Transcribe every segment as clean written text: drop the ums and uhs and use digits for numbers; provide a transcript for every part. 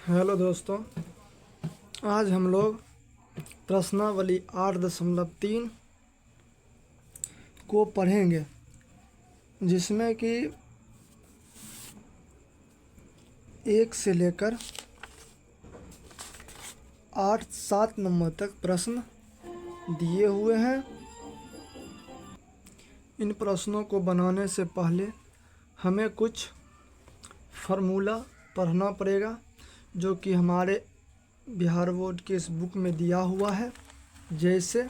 Hello दोस्तों, आज हम लोग प्रश्नावली 8.3 को पढ़ेंगे, जिसमें कि 1 से लेकर 8-7 नंबर तक प्रश्न दिए हुए हैं। इन प्रश्नों को बनाने से पहले हमें कुछ फार्मूला पढ़ना पड़ेगा, जो कि हमारे बिहार बोर्ड के इस बुक में दिया हुआ है। जैसे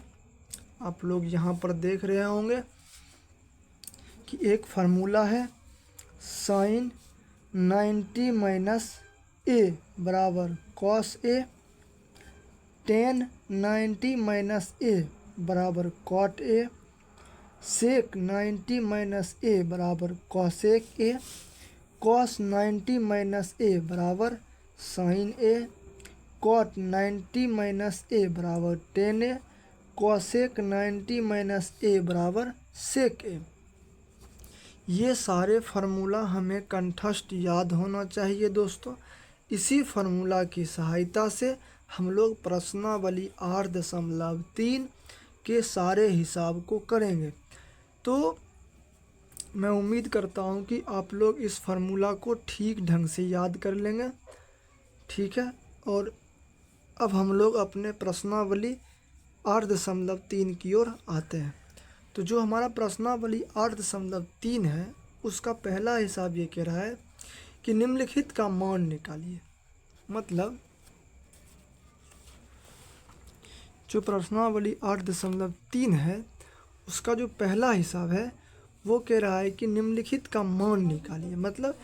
आप लोग यहाँ पर देख रहे होंगे कि एक फार्मूला है साइन 90 माइनस ए बराबर कॉस ए, टेन 90 माइनस ए बराबर कॉट ए, सेक 90 माइनस ए बराबर कॉसेक ए, कॉस 90 माइनस ए बराबर साइन ए, कॉट 90 माइनस ए बराबर टेन ए, कॉसेक 90 माइनस ए बराबर सेक ए। ये सारे फार्मूला हमें कंठस्थ याद होना चाहिए दोस्तों। इसी फार्मूला की सहायता से हम लोग प्रश्नावली 8.3 के सारे हिसाब को करेंगे। तो मैं उम्मीद करता हूँ कि आप लोग इस फार्मूला को ठीक ढंग से याद कर लेंगे, ठीक है। और अब हम लोग अपने प्रश्नावली 8.3 की ओर आते हैं। तो जो हमारा प्रश्नावली 8.3 है, उसका पहला हिसाब ये कह रहा है कि निम्नलिखित का मान निकालिए। मतलब जो प्रश्नावली 8.3 है, उसका जो पहला हिसाब है वो कह रहा है कि निम्नलिखित का मान निकालिए। मतलब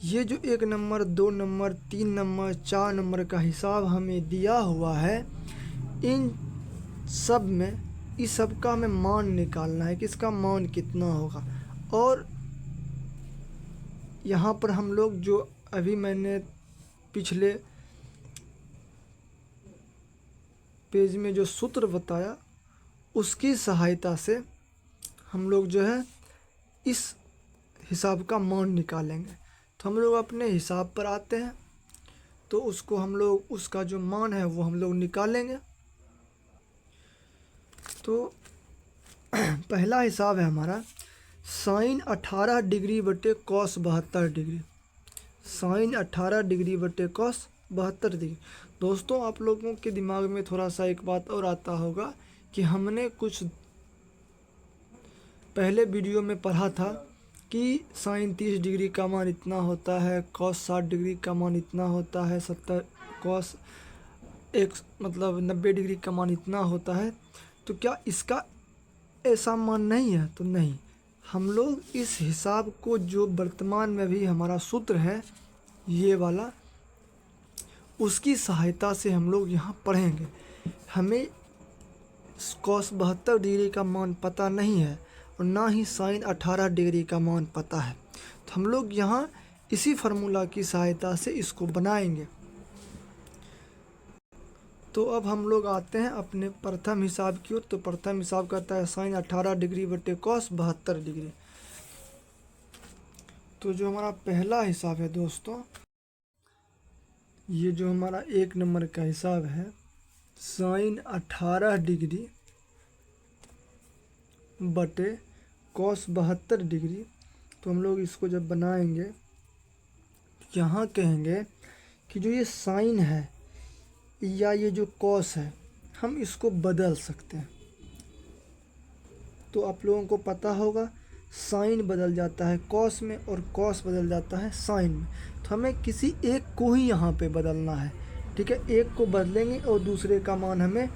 ये जो 1 नंबर, 2 नंबर, 3 नंबर, 4 नंबर का हिसाब हमें दिया हुआ है, इन सब में इस सब का हमें मान निकालना है कि इसका मान कितना होगा। और यहाँ पर हम लोग जो अभी मैंने पिछले पेज में जो सूत्र बताया, उसकी सहायता से हम लोग जो है इस हिसाब का मान निकालेंगे। तो हम लोग अपने हिसाब पर आते हैं, तो उसको हम लोग उसका जो मान है वो हम लोग निकालेंगे। तो पहला हिसाब है हमारा साइन 18 डिग्री बटे कॉस 72 डिग्री। साइन 18 डिग्री बटे कॉस 72 डिग्री। दोस्तों, आप लोगों के दिमाग में थोड़ा सा एक बात और आता होगा कि हमने कुछ पहले वीडियो में पढ़ा था कि साइन 30 डिग्री का मान इतना होता है, कॉस 60 डिग्री का मान इतना होता है, 70 कॉस एक मतलब 90 डिग्री का मान इतना होता है। तो क्या इसका ऐसा मान नहीं है? तो नहीं, हम लोग इस हिसाब को जो वर्तमान में भी हमारा सूत्र है ये वाला, उसकी सहायता से हम लोग यहाँ पढ़ेंगे। हमें कॉस 72 डिग्री का मान पता नहीं है और ना ही साइन 18 डिग्री का मान पता है, तो हम लोग यहाँ इसी फार्मूला की सहायता से इसको बनाएंगे। तो अब हम लोग आते हैं अपने प्रथम हिसाब की ओर। तो प्रथम हिसाब करता है साइन 18 डिग्री बटे कॉस 72 डिग्री। तो जो हमारा पहला हिसाब है दोस्तों, ये जो हमारा 1 नंबर का हिसाब है साइन 18 डिग्री बटे कॉस 72 डिग्री। तो हम लोग इसको जब बनाएंगे तो यहाँ कहेंगे कि जो ये साइन है या ये जो कॉस है, हम इसको बदल सकते हैं। तो आप लोगों को पता होगा साइन बदल जाता है कॉस में और कॉस बदल जाता है साइन में। तो हमें किसी एक को ही यहाँ पे बदलना है, ठीक है। एक को बदलेंगे और दूसरे का मान हमें,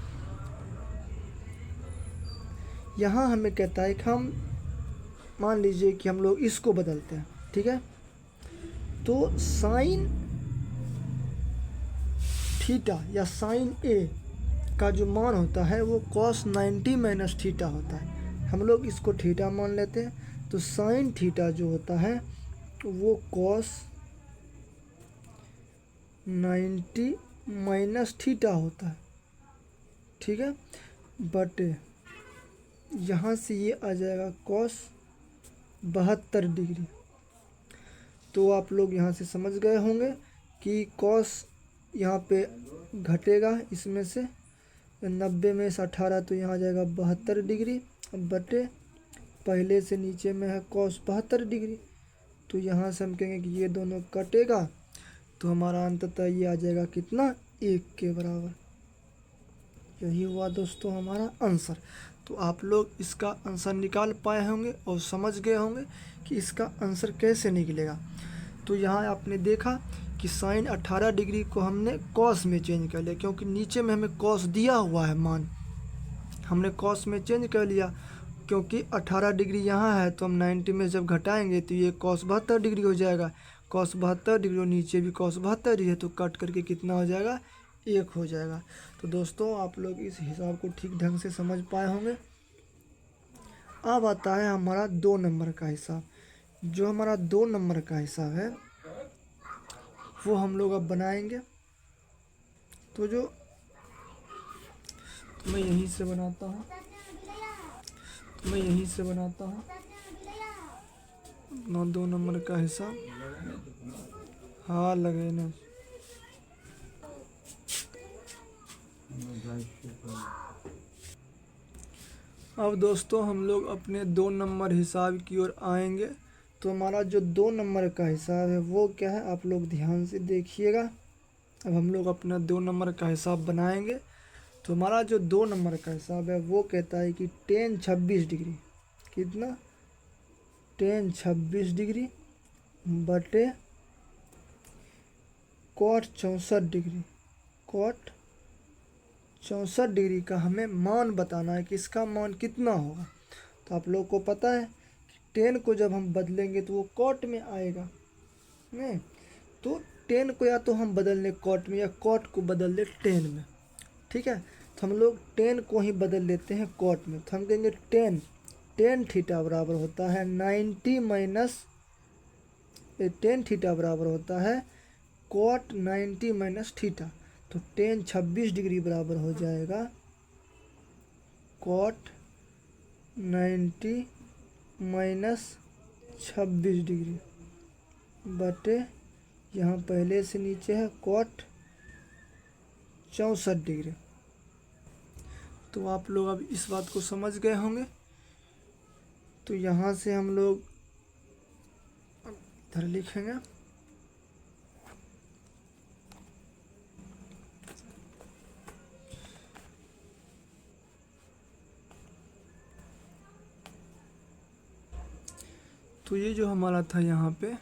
यहाँ हमें कहता है कि हम मान लीजिए कि हम लोग इसको बदलते हैं, ठीक है। तो साइन थीटा या साइन ए का जो मान होता है वो कॉस 90 माइनस थीटा होता है। हम लोग इसको थीटा मान लेते हैं। तो साइन थीटा जो होता है वो कॉस 90 माइनस थीटा होता है, ठीक है। बटे यहाँ से ये आ जाएगा कॉस 72 डिग्री। तो आप लोग यहाँ से समझ गए होंगे कि कॉस यहाँ पे घटेगा इसमें से 90 में से 18 तो यहाँ आ जाएगा 72 डिग्री बटे पहले से नीचे में है cos 72 डिग्री। तो यहाँ से हम कहेंगे कि ये दोनों कटेगा तो हमारा अंततः ये आ जाएगा कितना 1 के बराबर। यही हुआ दोस्तों हमारा आंसर। तो आप लोग इसका आंसर निकाल पाए होंगे और समझ गए होंगे कि इसका आंसर कैसे निकलेगा। तो यहाँ आपने देखा कि साइन 18 डिग्री को हमने कॉस में चेंज कर लिया, क्योंकि नीचे में हमें कॉस दिया हुआ है मान, हमने कॉस में चेंज कर लिया। क्योंकि 18 डिग्री यहाँ है तो हम 90 में जब घटाएंगे तो ये cos 72 डिग्री हो जाएगा। cos 72 डिग्री और नीचे भी cos 72 डिग्री है तो कट करके कितना हो जाएगा 1 हो जाएगा। तो दोस्तों आप लोग इस हिसाब को ठीक ढंग से समझ पाए होंगे। अब आता है हमारा 2 नंबर का हिसाब। जो हमारा 2 नंबर का हिसाब है वो हम लोग अब बनाएंगे। तो मैं यहीं से बनाता हूँ अपना 2 नंबर का हिसाब। हाँ लगे ना। अब दोस्तों हम लोग अपने 2 नंबर हिसाब की ओर आएंगे। तो हमारा जो 2 नंबर का हिसाब है वो क्या है, आप लोग ध्यान से देखिएगा। अब हम लोग अपना 2 नंबर का हिसाब बनाएंगे। तो हमारा जो 2 नंबर का हिसाब है वो कहता है कि tan 26 डिग्री कितना tan 26 डिग्री बटे cot 64 डिग्री। cot 64 डिग्री का हमें मान बताना है कि इसका मान कितना होगा। तो आप लोग को पता है कि tan को जब हम बदलेंगे तो वो cot में आएगा नहीं। तो tan को या तो हम बदल लें cot में या cot को बदल लें tan में। ठीक है, तो हम लोग tan को ही बदल लेते हैं cot में। तो हम कहेंगे tan थीटा बराबर होता है 90 माइनस tan थीटा बराबर होता है cot 90 माइनस थीटा। तो tan 26 डिग्री बराबर हो जाएगा cot 90 माइनस 26 डिग्री बटे यहाँ पहले से नीचे है cot 64 डिग्री। तो आप लोग अब इस बात को समझ गए होंगे। तो यहाँ से हम लोग इधर लिखेंगे तो ये जो हमारा था यहाँ पे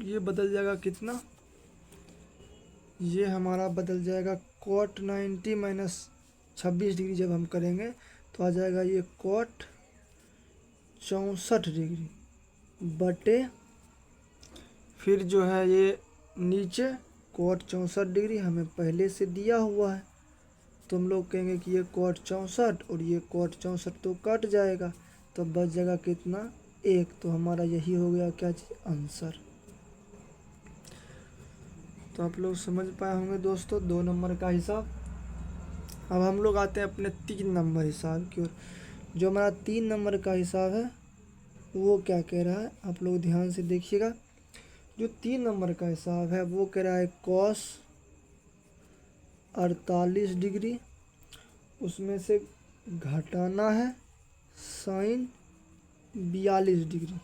ये बदल जाएगा कितना, ये हमारा बदल जाएगा cot 90 माइनस 26 डिग्री जब हम करेंगे तो आ जाएगा ये cot 64 डिग्री बटे फिर जो है ये नीचे cot 64 डिग्री हमें पहले से दिया हुआ है। तो हम लोग कहेंगे कि ये cot 64 और ये cot 64 तो कट जाएगा तो बच जाएगा कितना 1। तो हमारा यही हो गया क्या चीज़ आंसर। तो आप लोग समझ पाए होंगे दोस्तों 2 नंबर का हिसाब। अब हम लोग आते हैं अपने 3 नंबर हिसाब की ओर। जो हमारा 3 नंबर का हिसाब है वो क्या कह रहा है, आप लोग ध्यान से देखिएगा। जो 3 नंबर का हिसाब है वो कह रहा है cos 48 डिग्री उसमें से घटाना है sin 42 डिग्री।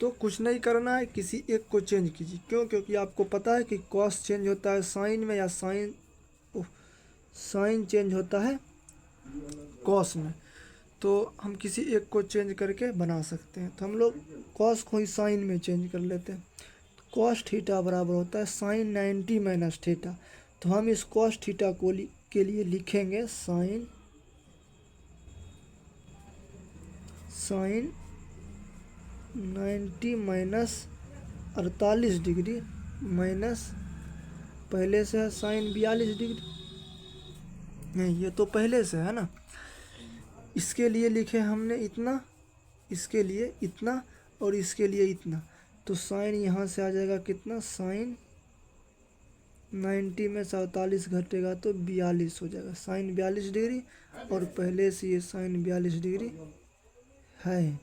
तो कुछ नहीं करना है, किसी एक को चेंज कीजिए। क्यों? क्योंकि आपको पता है कि cos चेंज होता है sin में या sin चेंज होता है cos में। तो हम किसी एक को चेंज करके बना सकते हैं। तो हम लोग cos को ही sin में चेंज कर लेते हैं। cos थीटा बराबर होता है sin 90 माइनस थीटा। तो हम इस cos थीटा को के लिए लिखेंगे sin 90 माइनस 48 डिग्री माइनस पहले से है sin 42 डिग्री। नहीं, ये तो पहले से है ना। इसके लिए लिखे हमने इतना, इसके लिए इतना और इसके लिए इतना। तो साइन यहाँ से आ जाएगा कितना, साइन 90 में 47 घटेगा तो 42 हो जाएगा। साइन 42 डिग्री और पहले से ये साइन 42 डिग्री है।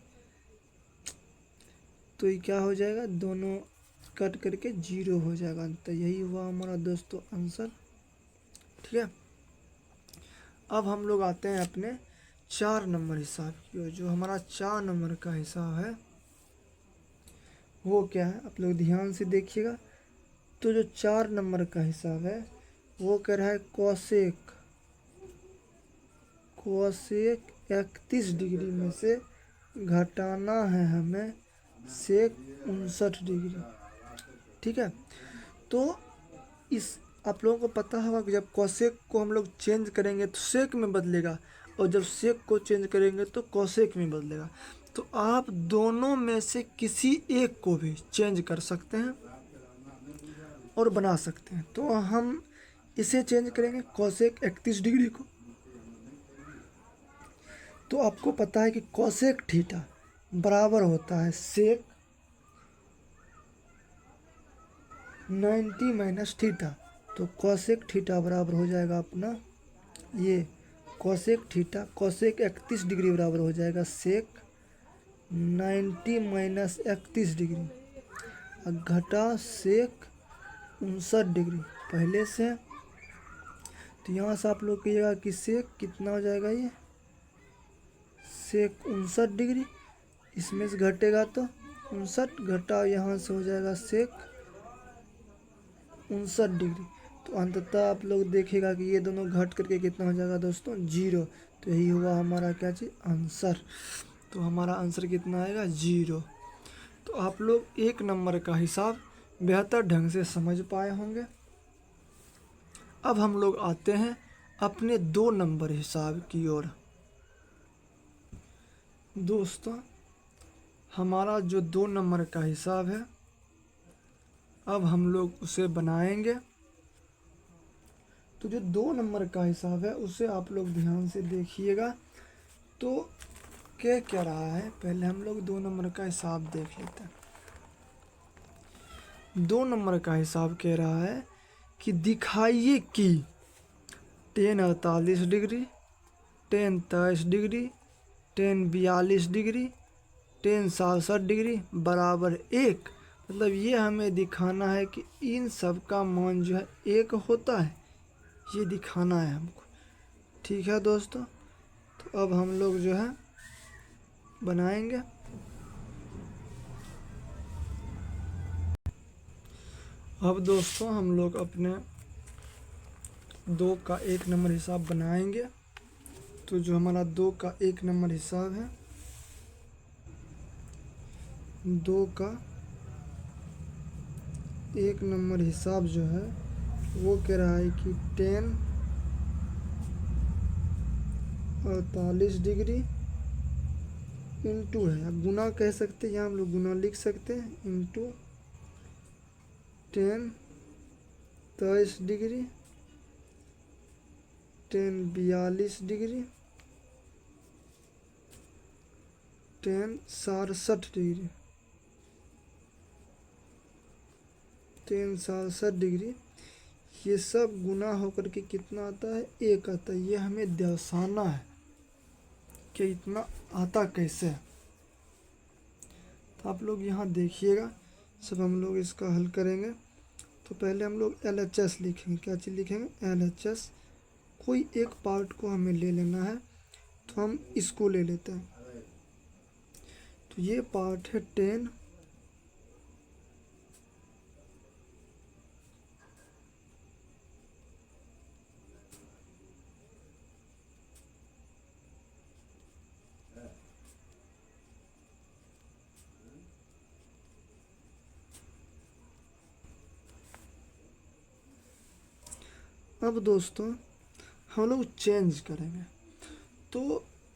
तो ये क्या हो जाएगा, दोनों कट करके 0 हो जाएगा। तो यही हुआ हमारा दोस्तों आंसर। ठीक है, अब हम लोग आते हैं अपने 4 नंबर हिसाब की ओर। जो हमारा 4 नंबर का हिसाब है वो क्या है, आप लोग ध्यान से देखिएगा। तो जो 4 नंबर का हिसाब है वो कह रहा है कोसेक 31 डिग्री में से घटाना है हमें सेक 59 डिग्री। ठीक है, तो इस आप लोगों को पता होगा कि जब कोसेक को हम लोग चेंज करेंगे तो सेक में बदलेगा, और जब सेक को चेंज करेंगे तो कोसेक में बदलेगा। तो आप दोनों में से किसी एक को भी चेंज कर सकते हैं और बना सकते हैं। तो हम इसे चेंज करेंगे कोसेक 31 डिग्री को। तो आपको पता है कि कोसेक थीटा बराबर होता है सेक 90 माइनस थीटा। तो कोसेक थीटा बराबर हो जाएगा अपना ये कोसेक थीटा, कोसेक 31 डिग्री बराबर हो जाएगा सेक 90 माइनस 31 डिग्री, घटा सेक 59 डिग्री पहले से। तो यहाँ से आप लोग कहिएगा कि सेक कितना हो जाएगा, ये सेक 59 डिग्री, इसमें से घटेगा तो 59 घटा यहाँ से हो जाएगा सेक 59 डिग्री। तो अंततः आप लोग देखिएगा कि ये दोनों घट करके कितना हो जाएगा दोस्तों 0। तो यही हुआ हमारा क्या चीज़ आंसर। तो हमारा आंसर कितना आएगा 0। तो आप लोग 1 नंबर का हिसाब बेहतर ढंग से समझ पाए होंगे। अब हम लोग आते हैं अपने 2 नंबर हिसाब की ओर। दोस्तों हमारा जो 2 नंबर का हिसाब है अब हम लोग उसे बनाएंगे। तो जो 2 नंबर का हिसाब है उसे आप लोग ध्यान से देखिएगा। तो क्या रहा है, पहले हम लोग 2 नंबर का हिसाब देख लेते हैं। 2 नंबर का हिसाब कह रहा है कि दिखाइए कि tan 48 degree, tan 23 degree, tan 42 degree, tan 67 degree बराबर 1। मतलब ये हमें दिखाना है कि इन सब का मान जो है 1 होता है, ये दिखाना है हमको। ठीक है दोस्तों, तो अब हम लोग जो है बनाएंगे। अब दोस्तों हम लोग अपने 2 का 1 नंबर हिसाब बनाएंगे। तो जो हमारा 2 का 1 नंबर हिसाब है, 2 का 1 नंबर हिसाब जो है वो कह रहा है कि tan 48 डिग्री इंटू है, अब गुना कह सकते हैं, यहाँ हम लोग गुना लिख सकते हैं, into tan 23 degree, tan 42 degree, tan 67 degree, tan 67 degree. ये सब गुना होकर के कितना आता है 1 आता है। ये हमें दर्शाना है कि इतना आता कैसे है। तो आप लोग यहाँ देखिएगा, सब हम लोग इसका हल करेंगे। तो पहले हम लोग LHS लिखेंगे। क्या चीज़ लिखेंगे, LHS। कोई एक पार्ट को हमें ले लेना है, तो हम इसको ले लेते हैं। तो ये पार्ट है 10, अब दोस्तों हम लोग चेंज करेंगे। तो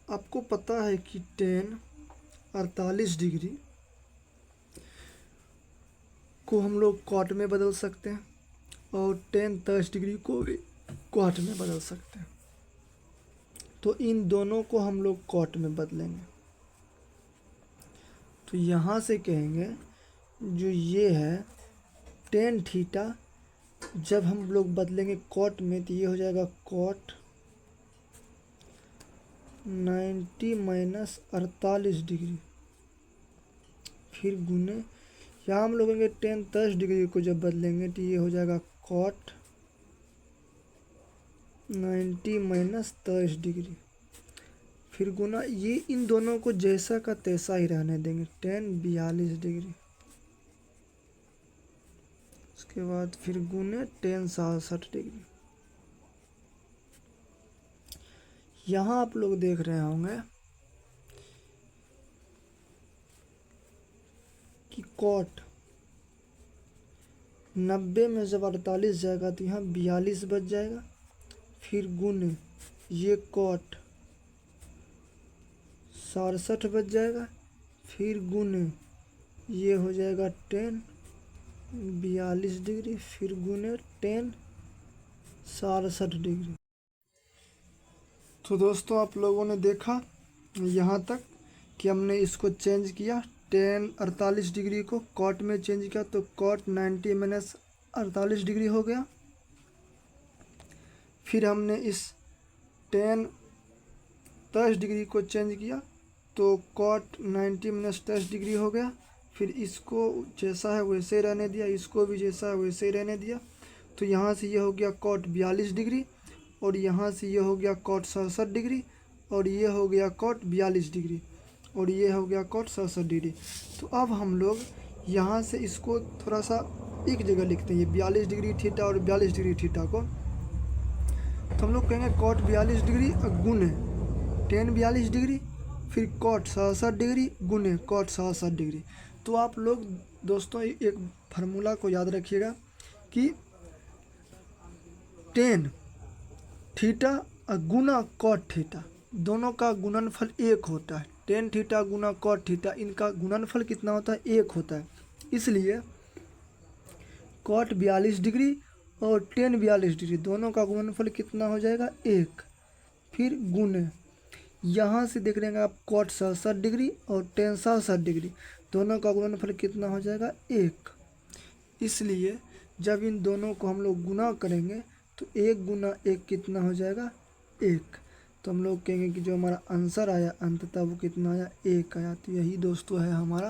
आपको पता है कि tan 48 डिग्री को हम लोग कॉट में बदल सकते हैं, और tan 23 डिग्री को भी कॉट में बदल सकते हैं। तो इन दोनों को हम लोग कॉट में बदलेंगे। तो यहाँ से कहेंगे जो ये है tan थीटा, जब हम लोग बदलेंगे कॉट में तो ये हो जाएगा कॉट 90 माइनस 48 डिग्री, फिर गुने यहाँ हम लोग कहेंगे टेन 10 डिग्री को जब बदलेंगे तो ये हो जाएगा कॉट 90 माइनस 10 डिग्री, फिर गुना ये इन दोनों को जैसा का तैसा ही रहने देंगे 10 42 डिग्री, उसके बाद फिर गुने 10 67 डिग्री। यहाँ आप लोग देख रहे होंगे कि कॉट 90 में जब 48 जाएगा तो यहाँ 42 बच जाएगा, फिर गुने ये कॉट 67 बच जाएगा, फिर गुने ये हो जाएगा 10 42 डिग्री, फिर गुने 10 67 डिग्री। तो दोस्तों आप लोगों ने देखा यहाँ तक कि हमने इसको चेंज किया 10 48 डिग्री को कॉट में चेंज किया तो कॉट 90 माइनस 48 डिग्री हो गया। फिर हमने इस 10 10 डिग्री को चेंज किया तो कॉट 90 माइनस 10 डिग्री हो गया। फिर इसको जैसा है वैसे ही रहने दिया, इसको भी जैसा है वैसे ही रहने दिया। तो यहाँ से ये हो गया कॉट 42 डिग्री और यहाँ से ये हो गया कॉट 67 डिग्री और ये हो गया कॉट 42 डिग्री और ये हो गया कॉट 67 डिग्री। तो अब हम लोग यहाँ से इसको थोड़ा सा एक जगह लिखते हैं, ये 42 डिग्री थीटा और 42 डिग्री थीटा को। तो हम लोग कहेंगे कॉट 42 डिग्री गुने 10 42 डिग्री, फिर कॉट 67 डिग्री गुने कॉट 67 डिग्री। तो आप लोग दोस्तों एक फार्मूला को याद रखिएगा कि 10 थीटा गुना कॉट थीटा दोनों का गुणनफल एक होता है। 10 थीटा गुना कॉट थीटा इनका गुणनफल कितना होता है? एक होता है। इसलिए कॉट 42 डिग्री और 10 42 डिग्री दोनों का गुणनफल कितना हो जाएगा? एक। फिर गुने यहाँ से देख लेंगे आप कॉट 67 डिग्री और 10 67 डिग्री दोनों का गुणनफल कितना हो जाएगा? एक। इसलिए जब इन दोनों को हम लोग गुना करेंगे तो एक गुना एक कितना हो जाएगा? एक। तो हम लोग कहेंगे कि जो हमारा आंसर आया अंततः वो कितना आया? एक आया। तो यही दोस्तों है हमारा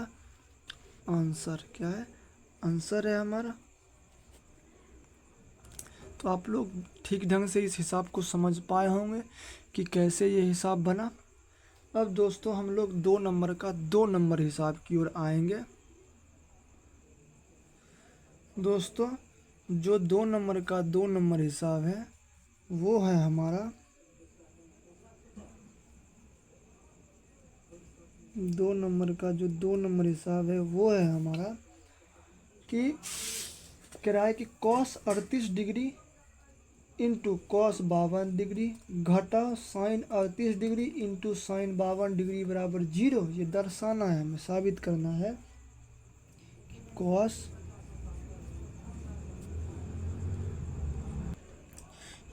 आंसर। क्या है? आंसर है हमारा। तो आप लोग ठीक ढंग से इस हिसाब को समझ पाए होंगे कि कैसे ये हिसाब बना। अब दोस्तों हम लोग 2 नंबर का 2 नंबर हिसाब की ओर आएंगे। दोस्तों जो 2 नंबर का 2 नंबर हिसाब है वो है हमारा 2 नंबर का जो 2 नंबर हिसाब है वो है हमारा कि किराए की cos 38 degree into cos 52 degree घटा sine 38 degree into sine 52 degree बराबर 0। ये दर्शाना है, हमें साबित करना है कॉस,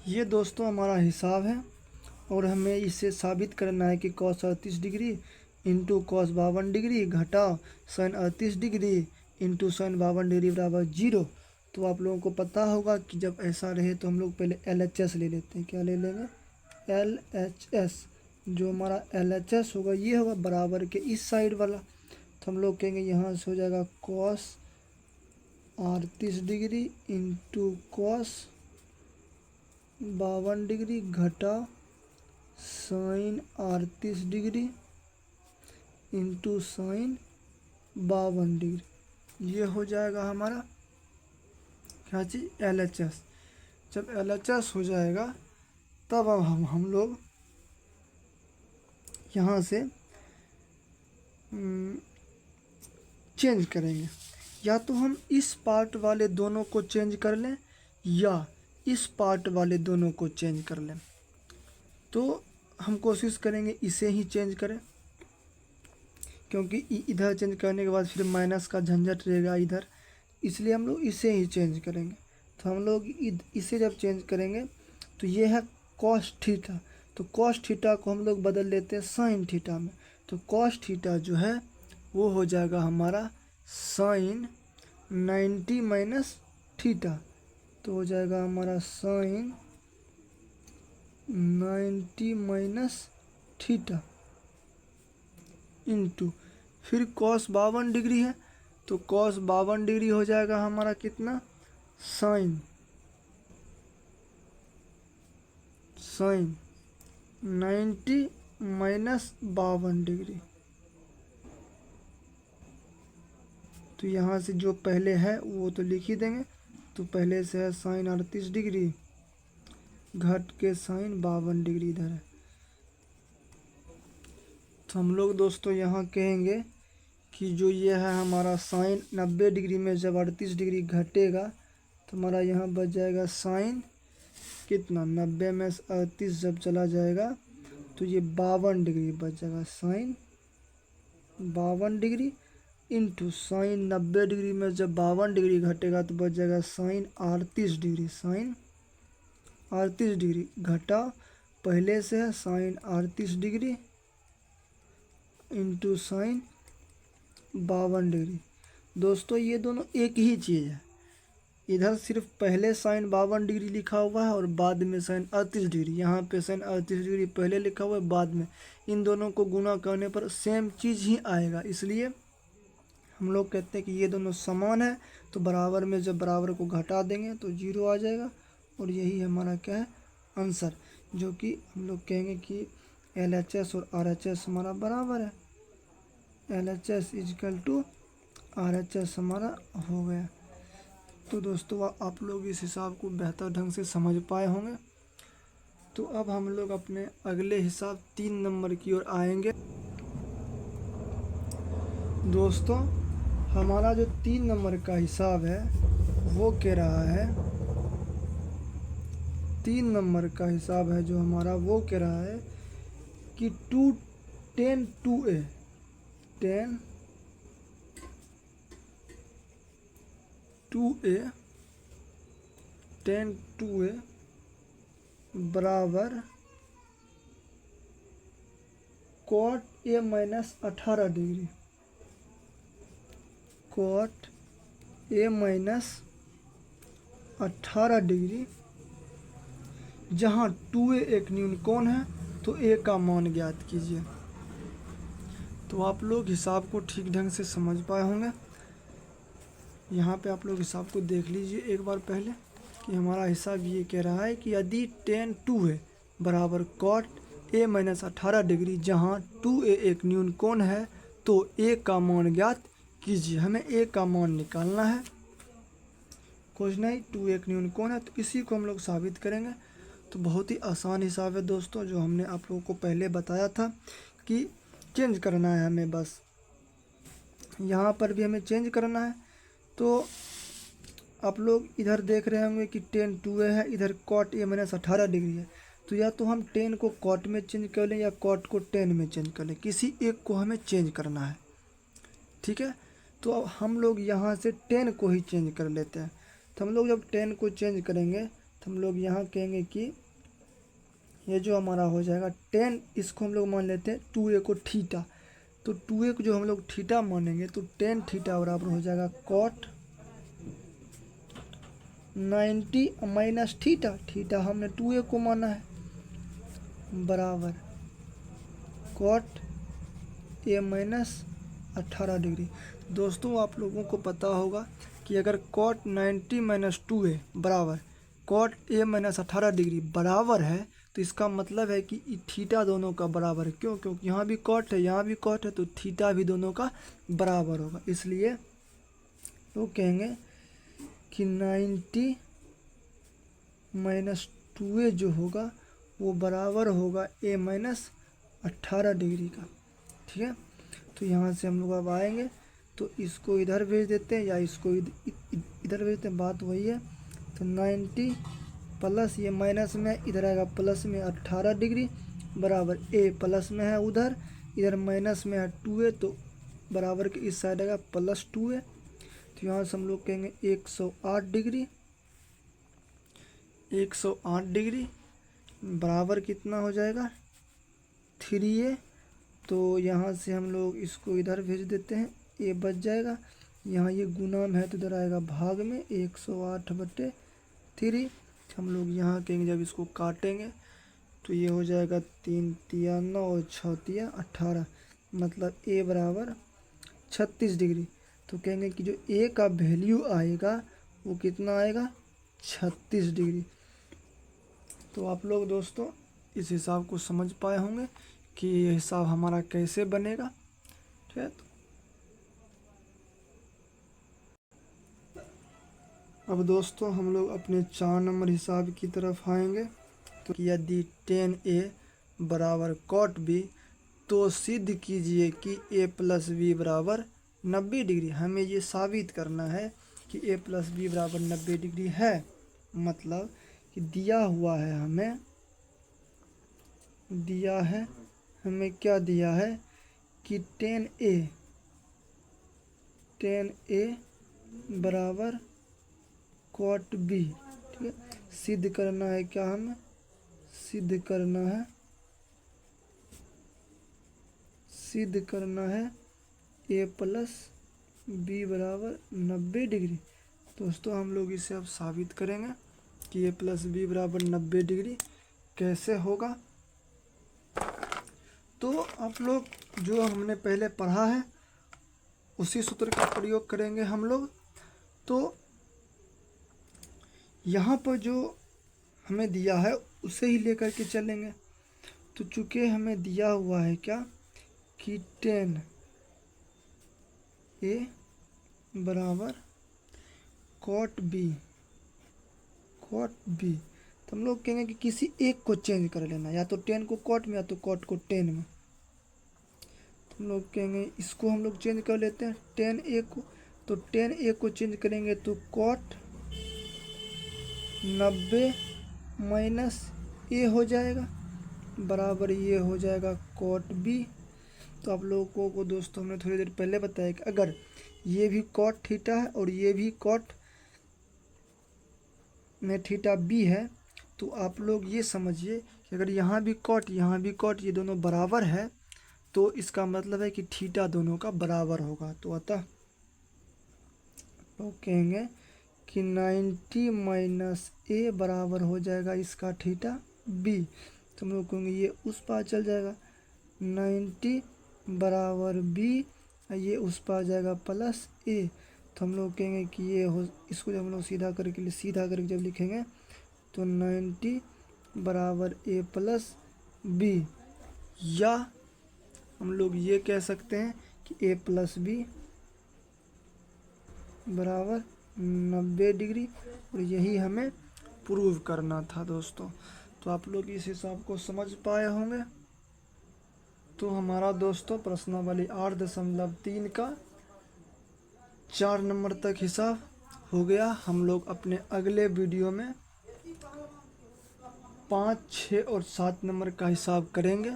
ये दोस्तों हमारा हिसाब है और हमें इसे साबित करना है कि cos 38 degree into cos 52 degree घटा sine 38 degree into sine 52 degree बराबर 0। तो आप लोगों को पता होगा कि जब ऐसा रहे तो हम लोग पहले LHS ले लेते हैं। क्या ले लेंगे? LHS। जो हमारा LHS होगा ये होगा बराबर के इस साइड वाला। तो हम लोग कहेंगे यहाँ से हो जाएगा cos 38 degree into cos 52 degree घटा sine 38 degree into sine 52 degree. ये हो जाएगा हमारा क्या चीज़? LHS। जब LHS हो जाएगा तब अब हम लोग यहाँ से चेंज करेंगे। या तो हम इस पार्ट वाले दोनों को चेंज कर लें या इस पार्ट वाले दोनों को चेंज कर लें। तो हम कोशिश करेंगे इसे ही चेंज करें, क्योंकि इधर चेंज करने के बाद फिर माइनस का झंझट रहेगा इधर, इसलिए हम लोग इसे ही चेंज करेंगे। तो हम लोग इसे जब चेंज करेंगे तो ये है कॉस थीटा। तो कॉस थीटा को हम लोग बदल लेते हैं साइन थीटा में। तो कॉस थीटा जो है वो हो जाएगा हमारा साइन 90 माइनस थीटा। तो हो जाएगा हमारा साइन 90 माइनस थीटा इंटू फिर कॉस 52 डिग्री है तो कॉस 52 डिग्री हो जाएगा हमारा कितना, साइन 90 माइनस 52 डिग्री। तो यहाँ से जो पहले है वो तो लिख ही देंगे। तो पहले से है साइन 38 डिग्री घट के साइन 52 डिग्री इधर है। तो हम लोग दोस्तों यहाँ कहेंगे कि जो ये है हमारा साइन 90 डिग्री में जब 38 डिग्री घटेगा तो हमारा यहाँ बच जाएगा साइन कितना, 90 में 38 जब चला जाएगा तो ये 52 डिग्री बच जाएगा। Sine 52 degree into sine 90 degree में जब 52 डिग्री घटेगा तो बच जाएगा साइन 38 डिग्री। साइन 38 डिग्री घटा पहले से है sine 38 degree into sine 52 degree. दोस्तों ये दोनों एक ही चीज़ है। इधर सिर्फ पहले साइन 52 डिग्री लिखा हुआ है और बाद में साइन 38 डिग्री। यहाँ पे साइन 38 डिग्री पहले लिखा हुआ है, बाद में। इन दोनों को गुना करने पर सेम चीज़ ही आएगा, इसलिए हम लोग कहते हैं कि ये दोनों समान है। तो बराबर में जब बराबर को घटा देंगे तो 0 आ जाएगा और यही हमारा क्या है, आंसर। जो कि हम लोग कहेंगे कि LHS और RHS हमारा बराबर है। LHS इजकल टू RHS हमारा हो गया। तो दोस्तों आप लोग इस हिसाब को बेहतर ढंग से समझ पाए होंगे। तो अब हम लोग अपने अगले हिसाब 3 नंबर की ओर आएंगे। दोस्तों हमारा जो 3 नंबर का हिसाब है वो कह रहा है, 3 नंबर का हिसाब है जो हमारा वो कह रहा है कि 10 2a 10 2a बराबर cot a minus 18 degree. cot a minus 18 degree, जहाँ 2a एक न्यून कोण है तो a का मान ज्ञात कीजिए। तो आप लोग हिसाब को ठीक ढंग से समझ पाए होंगे। यहाँ पे आप लोग हिसाब को देख लीजिए एक बार पहले कि हमारा हिसाब ये कह रहा है कि यदि tan 2a बराबर cot a माइनस 18 डिग्री, जहाँ 2a एक न्यून कोण है तो a का मान ज्ञात कीजिए। हमें a का मान निकालना है, कुछ नहीं। 2 एक न्यून कोण है तो इसी को हम लोग साबित करेंगे। तो बहुत ही आसान हिसाब है दोस्तों, जो हमने आप लोगों को पहले बताया था कि चेंज करना है हमें। बस यहाँ पर भी हमें चेंज करना है। तो आप लोग इधर देख रहे होंगे कि tan 2a है, इधर cot a माइनस 18 डिग्री है। तो या तो हम tan को cot में चेंज कर लें या cot को tan में चेंज कर लें, किसी एक को हमें चेंज करना है, ठीक है। तो अब हम लोग यहाँ से tan को ही चेंज कर लेते हैं। तो हम लोग जब tan को चेंज करेंगे तो हम लोग यहाँ कहेंगे कि ये जो हमारा हो जाएगा tan, इसको हम लोग मान लेते हैं 2a को थीटा। तो 2a को जो हम लोग थीटा मानेंगे तो tan थीटा बराबर हो जाएगा cot 90 माइनस थीटा। थीटा हमने 2a को माना है, बराबर cot a माइनस 18 डिग्री। दोस्तों आप लोगों को पता होगा कि अगर cot 90 माइनस 2a बराबर cot a माइनस 18 डिग्री बराबर है तो इसका मतलब है कि थीटा दोनों का बराबर है। क्यों? क्योंकि यहाँ भी cot है, यहाँ भी cot है, तो थीटा भी दोनों का बराबर होगा। इसलिए तो कहेंगे कि 90 माइनस 2a जो होगा वो बराबर होगा a माइनस 18 डिग्री का, ठीक है। तो यहाँ से हम लोग अब आएंगे तो इसको इधर भेज देते हैं या इसको इधर भेज देते हैं, बात वही है। तो 90 प्लस ये माइनस में इधर आएगा प्लस में 18 डिग्री बराबर a प्लस में है उधर, इधर माइनस में है 2a, तो बराबर के इस साइड आएगा प्लस 2a। तो यहाँ से हम लोग कहेंगे 108 डिग्री, 108 डिग्री बराबर कितना हो जाएगा 3a। तो यहाँ से हम लोग इसको इधर भेज देते हैं, a बच जाएगा। यहाँ ये गुना में है तो इधर आएगा भाग में 108/3। हम लोग यहाँ कहेंगे जब इसको काटेंगे तो ये हो जाएगा 3 तिया 9 और 6 तिया 18, मतलब a बराबर 36 डिग्री। तो कहेंगे कि जो ए का वैल्यू आएगा वो कितना आएगा, 36 डिग्री। तो आप लोग दोस्तों इस हिसाब को समझ पाए होंगे कि ये हिसाब हमारा कैसे बनेगा। ठीक है, अब दोस्तों हम लोग अपने 4 नंबर हिसाब की तरफ आएंगे। तो यदि tan a बराबर cot b तो सिद्ध कीजिए कि a प्लस बी बराबर 90 डिग्री। हमें ये साबित करना है कि a प्लस बी बराबर 90 डिग्री है। मतलब कि दिया हुआ है, हमें दिया है, हमें क्या दिया है कि tan a बराबर cot b। ठीक है, सिद्ध करना है, क्या हमें सिद्ध करना है a प्लस बी बराबर 90 डिग्री। दोस्तों हम लोग इसे अब साबित करेंगे कि a प्लस बी बराबर 90 डिग्री कैसे होगा। तो आप लोग जो हमने पहले पढ़ा है उसी सूत्र का प्रयोग करेंगे हम लोग। तो यहाँ पर जो हमें दिया है उसे ही लेकर के चलेंगे। तो चूँकि हमें दिया हुआ है क्या कि tan a बराबर cot b, तो हम लोग कहेंगे कि किसी एक को चेंज कर लेना, या तो tan को cot में या तो cot को tan में। तो हम लोग कहेंगे इसको हम लोग चेंज कर लेते हैं tan a को। तो tan a को चेंज करेंगे तो cot 90 माइनस a हो जाएगा, बराबर ये हो जाएगा cot b। तो आप लोगों को दोस्तों हमने थोड़ी देर पहले बताया कि अगर ये भी cot थीटा है और ये भी cot में थीटा b है, तो आप लोग ये समझिए कि अगर यहाँ भी cot ये दोनों बराबर है तो इसका मतलब है कि थीटा दोनों का बराबर होगा। तो अतः तो कहेंगे कि 90 माइनस a बराबर हो जाएगा इसका थीटा b। तो हम लोग कहेंगे ये उस पार चल जाएगा, 90 बराबर b, ये उस पार जाएगा प्लस a। तो हम लोग कहेंगे कि ये हो, इसको जब हम लोग सीधा करके जब लिखेंगे तो 90 बराबर a प्लस b, या हम लोग ये कह सकते हैं कि a प्लस बी बराबर 90 डिग्री, और यही हमें प्रूव करना था दोस्तों। तो आप लोग इस हिसाब को समझ पाए होंगे। तो हमारा दोस्तों प्रश्नावली 8.3 का 4 नंबर तक हिसाब हो गया। हम लोग अपने अगले वीडियो में 5, 6 और 7 नंबर का हिसाब करेंगे।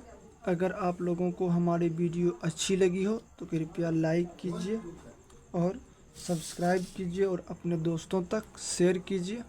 अगर आप लोगों को हमारी वीडियो अच्छी लगी हो तो कृपया लाइक कीजिए और सब्सक्राइब कीजिए और अपने दोस्तों तक शेयर कीजिए।